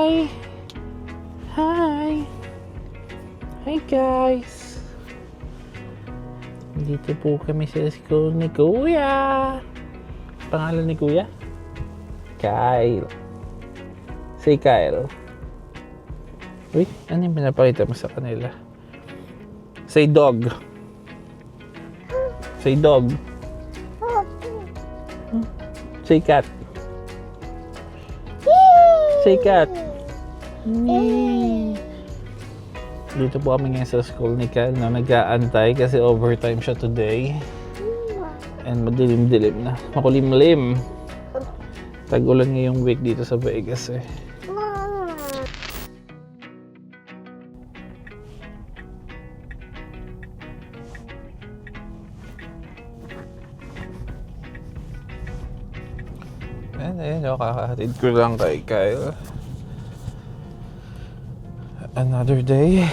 Hi! Hi! Hi guys! Dito po kami sa school ni Kuya. Pangalan ni Kuya? Kyle. Say Kyle. Uy, ano yung pinapakita mo sa kanila? Say dog. Say dog. Say cat. Say cat. Dito po kami ngayon sa school ni Kyle na nag-aantay kasi overtime siya today. And madilim-dilim na. Makulimlim. Tag-ulan ngayong week dito sa Vegas eh. Ayun, kakahatid ko lang kay Kyle. Another day.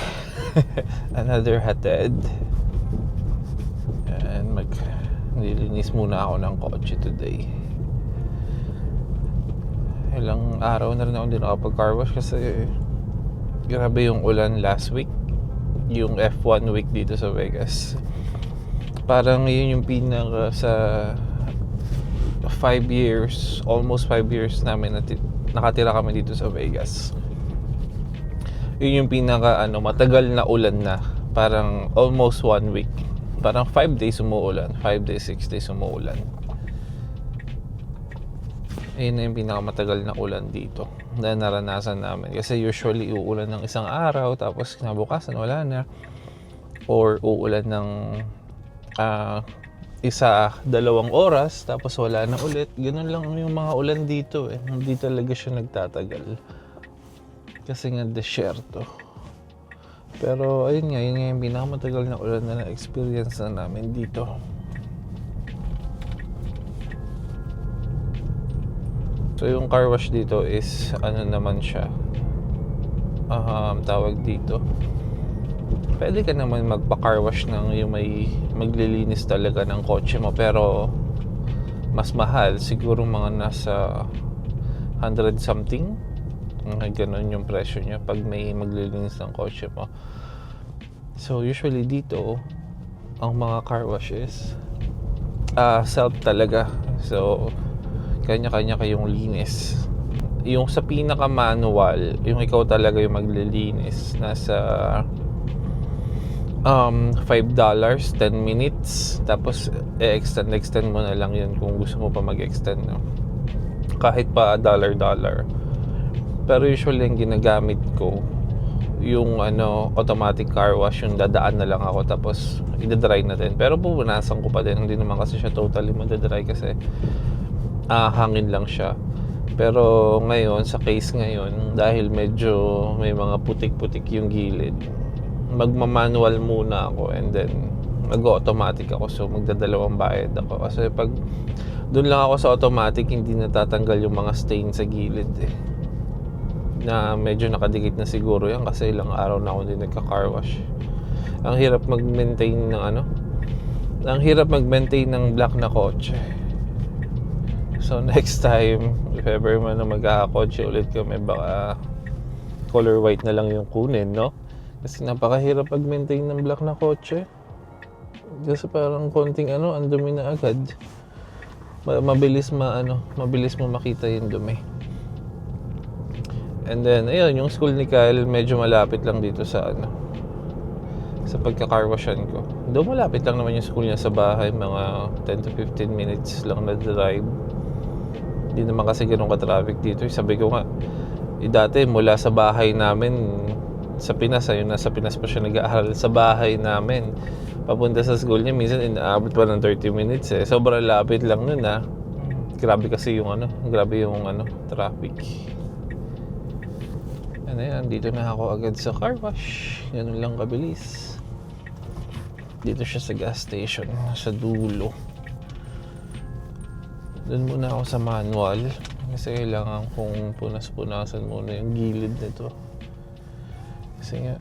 Another hatid. And nililinis muna ako ng kotse today. Ilang araw na rin ako hindi nakapag-car wash kasi grabe yung ulan last week. Yung F1 week dito sa Vegas. Parang yun yung pinaka sa 5 years, almost 5 years namin nakatira kami dito sa Vegas. Yun yung pinaka matagal na ulan na. Parang almost 1 week. Parang 5 days umuulan, 5 days, 6 days umuulan. Ayun na yung pinakamatagal na ulan dito na naranasan namin. Kasi usually uulan ng isang araw tapos kinabukasan wala na. Or uulan ng 1-2 oras tapos wala na ulit. Ganun lang yung mga ulan dito eh. Hindi talaga siya nagtatagal kasi nga desyerto. Pero ayun nga yung pinakamatagal na ulan na na-experience na namin dito. So yung car wash dito is naman siya, tawag dito, pwede ka naman magpa-car wash ng yung may maglilinis talaga ng kotse mo, pero mas mahal, siguro mga nasa 100 something, ganun yung presyo niya pag may maglilinis ng kotse mo. So usually dito ang mga car wash is self talaga, so kanya-kanya kayong linis. Yung sa pinaka-manual, yung ikaw talaga yung maglilinis, nasa $5, 10 minutes. Tapos extend mo na lang yun kung gusto mo pa mag-extend, no? Kahit pa $1. Pero usually yung ginagamit ko yung automatic car wash, yung dadaan na lang ako tapos i-dry na din. Pero pupunasan ko pa din, hindi naman kasi siya totally madadry kasi hangin lang siya. Pero ngayon, sa case ngayon, dahil medyo may mga putik-putik yung gilid, magma-manual muna ako and then mag-automatic ako. So magdadalawang bayad ako kasi pag doon lang ako sa automatic, hindi natatanggal yung mga stain sa gilid eh, na medyo nakadikit na siguro yan kasi ilang araw na ako din nagka-car wash. Ang hirap mag-maintain ng black na kotse. So next time, if ever man na magkakakotse ulit kami, baka color white na lang yung kunin, no? Kasi napakahirap mag-maintain ng black na kotse. Kasi parang konting ang dumi na agad. Mabilis mo makita yung dumi. And then, ayun, yung school ni Kyle medyo malapit lang dito sa sa pagka-carwashan ko. Doon malapit lang naman yung school niya sa bahay, mga 10 to 15 minutes lang na drive. Hindi naman kasi ganun ka-traffic dito. Sabi ko nga, dati mula sa bahay namin sa Pinas, ayun, nasa Pinas pa siya nag-aaral, sa bahay namin papunta sa school niya, minsan inaabot pa ng 30 minutes eh. Sobrang lapit lang nun Grabe kasi yung traffic. And ayun, dito na ako agad sa car wash. Ganun lang kabilis. Dito siya sa gas station, sa dulo. Doon muna ako sa manual kasi kailangan kong punas-punasan muna yung gilid nito. Kasi nga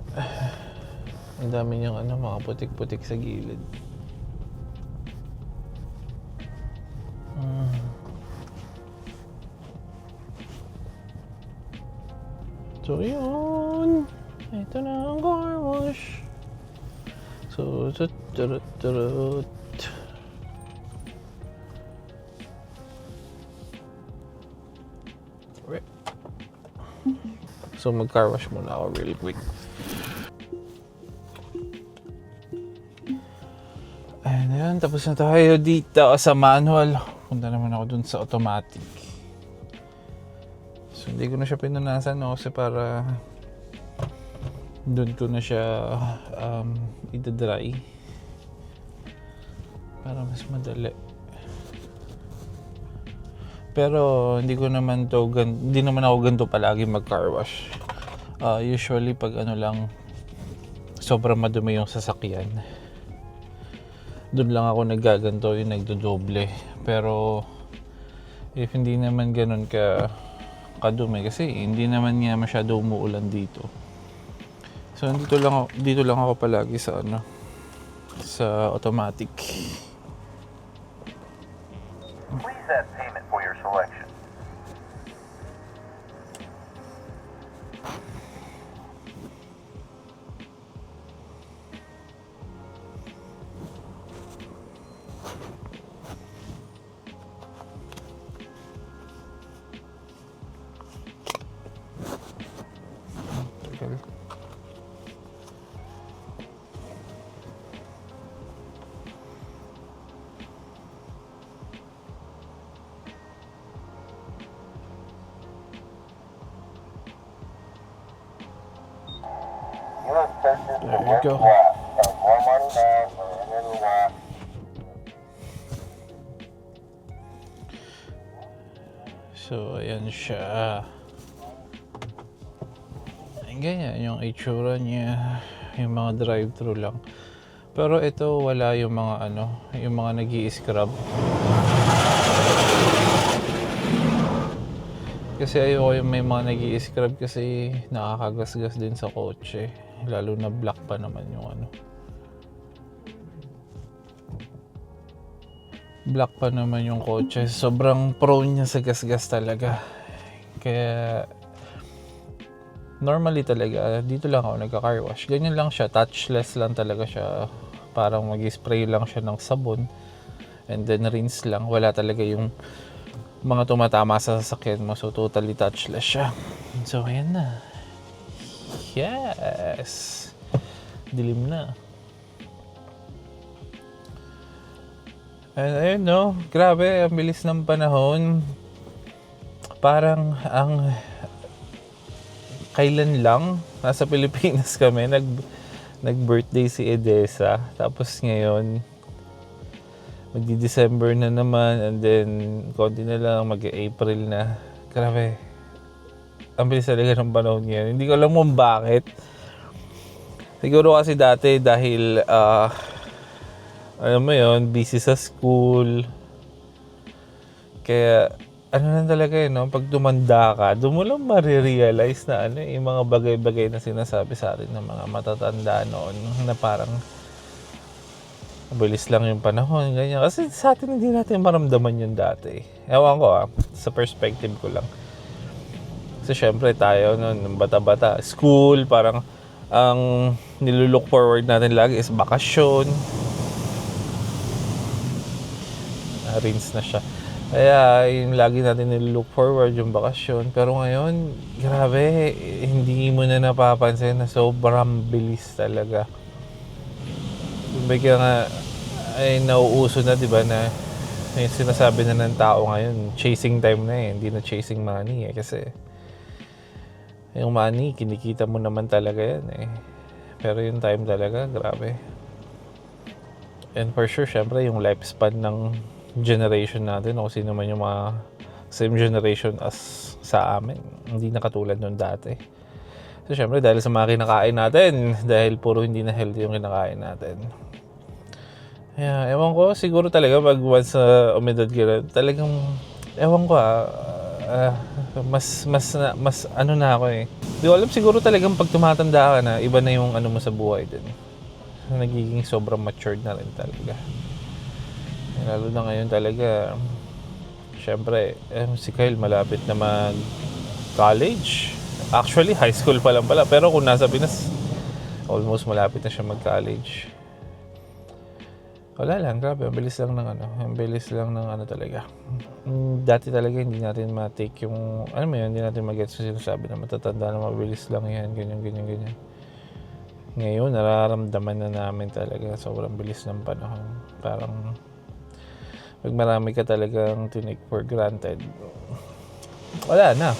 ang dami niyang mga putik-putik sa gilid. So yun, ito na ang car wash. So turut. So mag-car wash muna ako real quick. Ayan, tapos na tayo dito sa manual. Punta naman ako dun sa automatic. So hindi ko na siya pinunasan, no? Kasi para dun ko na siya idadry para mas madali. Pero hindi naman ako ganito palagi mag-car wash. Usually pag ano lang, sobrang madumi yung sasakyan, doon lang ako naggaganto, yung nagdodoble. Pero if hindi naman ganun kadumi, kasi hindi naman nga masyado umuulan dito. So dito lang ako palagi sa sa automatic. Please add payment for your selection. You have purchased the There you work go. lot. More money now for another lot. So ayan siya. Ganyan yung itsura niya, yung mga drive-thru lang. Pero ito wala yung mga yung mga nag-i-scrub. Kasi ayoko yung may mga nag-i-scrub kasi nakakagasgas din sa kotse. Lalo na black pa naman yung Black pa naman yung kotse. Sobrang prone niya sa gasgas talaga. Kaya normally talaga, dito lang ako nagka-car wash. Ganyan lang siya, touchless lang talaga siya. Parang mag-spray lang siya ng sabon. And then rinse lang. Wala talaga yung mga tumatama sa sasakyan mo. So totally touchless siya. So ayan na. Yes! Dilim na. And ayun no, grabe, ang bilis ng panahon. Parang ang kailan lang nasa Pilipinas kami, nag-birthday si Edessa, tapos ngayon magdi-December na naman, and then konti na lang mag-April na. Grabe, ang bilis talaga ng panahon ngayon. Hindi ko alam kung bakit. Siguro kasi dati dahil alam mo yon, busy sa school, kaya ano na talaga no, pag tumanda ka, doon mo lang marirealize na yung mga bagay-bagay na sinasabi sa atin ng mga matatanda noon, na parang bilis lang yung panahon, ganyan. Kasi sa atin hindi natin maramdaman yun dati. Ewan ko sa perspective ko lang. Kasi syempre tayo noon, bata-bata, school, parang ang nilulook forward natin lagi is bakasyon. Rinse na siya. Kaya yung lagi natin nilook forward yung bakasyon. Pero ngayon, grabe, hindi mo na napapansin na sobrang bilis talaga. Kumbaga nga, ay nauuso na, di ba, na yung sinasabi na ng tao ngayon, chasing time na hindi na chasing money kasi yung money, kinikita mo naman talaga yan Pero yung time talaga, grabe. And for sure, syempre, yung lifespan ng generation natin o sino man yung mga same generation as sa amin, hindi na katulad nung dati. So syempre dahil sa mga kinakain natin, dahil puro hindi na healthy yung kinakain natin. Ewan ko, siguro talaga pag once umedad ka, talagang ewan ko mas ano na ako Di ko alam, siguro talagang pag tumatanda ka na, iba na yung mo sa buhay din. Nagiging sobrang matured na rin talaga. Lalo na ngayon talaga, syempre, si Kyle malapit na mag-college. Actually, high school pa lang pala. Pero kung nasa Pinas, almost malapit na siya mag-college. Wala lang, grabe. Ang bilis lang ng ano. Ang bilis lang ng ano talaga. Dati talaga hindi natin ma-take yung... Ano mo yun, hindi natin mag-gets yung sinasabi na matatanda na mabilis lang yan. Ganyan. Ngayon, nararamdaman na namin talaga. Sobrang bilis ng panahon. Parang... Pag marami ka talagang tinake for granted, wala na.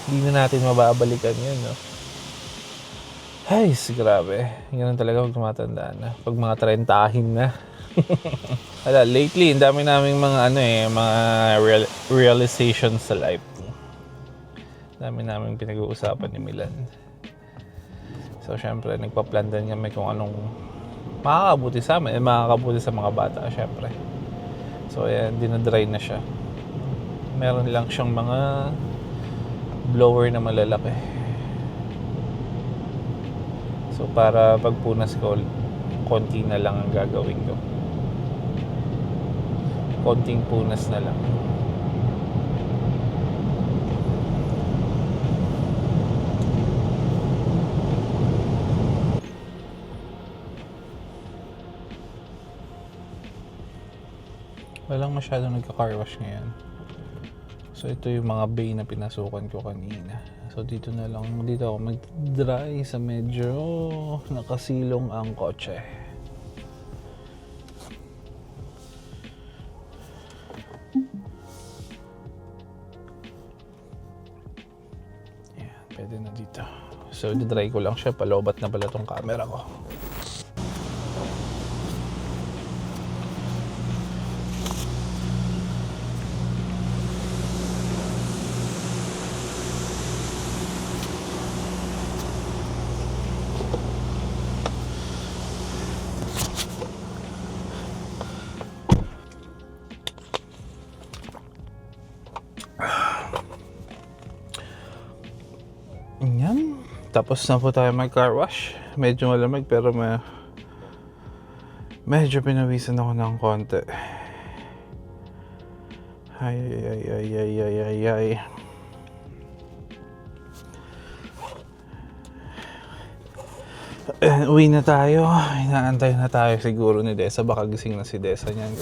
Hindi na natin mababalikan yun, no? Ay, grabe. Ganun talaga pag tumatanda na. Pag mga 30 na. Wala, lately, ang dami naming mga mga realizations sa life. Dami naming pinag-uusapan ni Milan. So, syempre, nagpa-plan din kami kung anong makakabuti sa amin. Makakabuti sa mga bata, syempre. So, ayan, dinadry na siya. Meron lang siyang mga blower na malalaki. So, para pagpunas ko, konti na lang ang gagawin ko. Konting punas na lang. Walang masyadong nagka-car wash ngayon. So ito yung mga bay na pinasukan ko kanina. So dito ako mag-dry sa medyo nakasilong ang kotse. Ayan, pwede na dito. So dry ko lang siya, palobat na pala tong camera ko. Yan. Tapos na po tayo mag-car wash. Medyo malamig pero medyo pinawisan ako ng konti. Ay. Uwi na tayo. Inaantay na tayo siguro ni Desa. Baka gising na si Desa niyan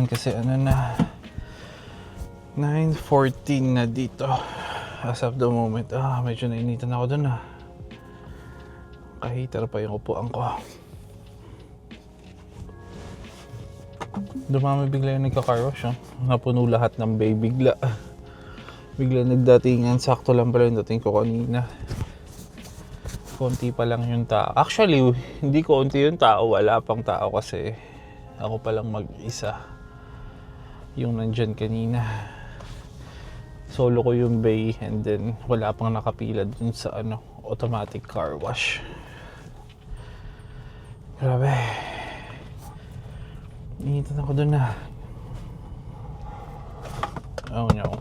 kasi... ano na... 9:14 na dito. As of the moment, medyo nainitan ako dun Ka-heater pa yung upuan ko. Dumami bigla yung nagka-car wash, Napuno lahat ng bay bigla. Bigla nagdatingan. Sakto lang pala yung dating ko kanina. Konti pa lang yung tao. Actually, hindi konti yung tao. Wala pang tao kasi ako palang mag-isa yung nandyan kanina. Solo ko yung bay and then wala pang nakapila dun sa automatic car wash. Grabe. Initan ako dun Oh no.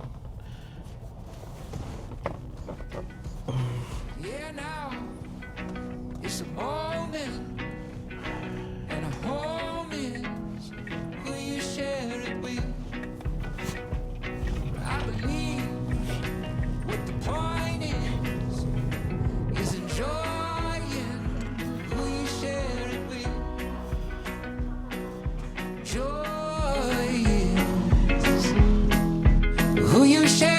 Yeah, now it's a moment, and a home is who you share it with. I believe what the point is enjoying who you share it with. Joy is who you share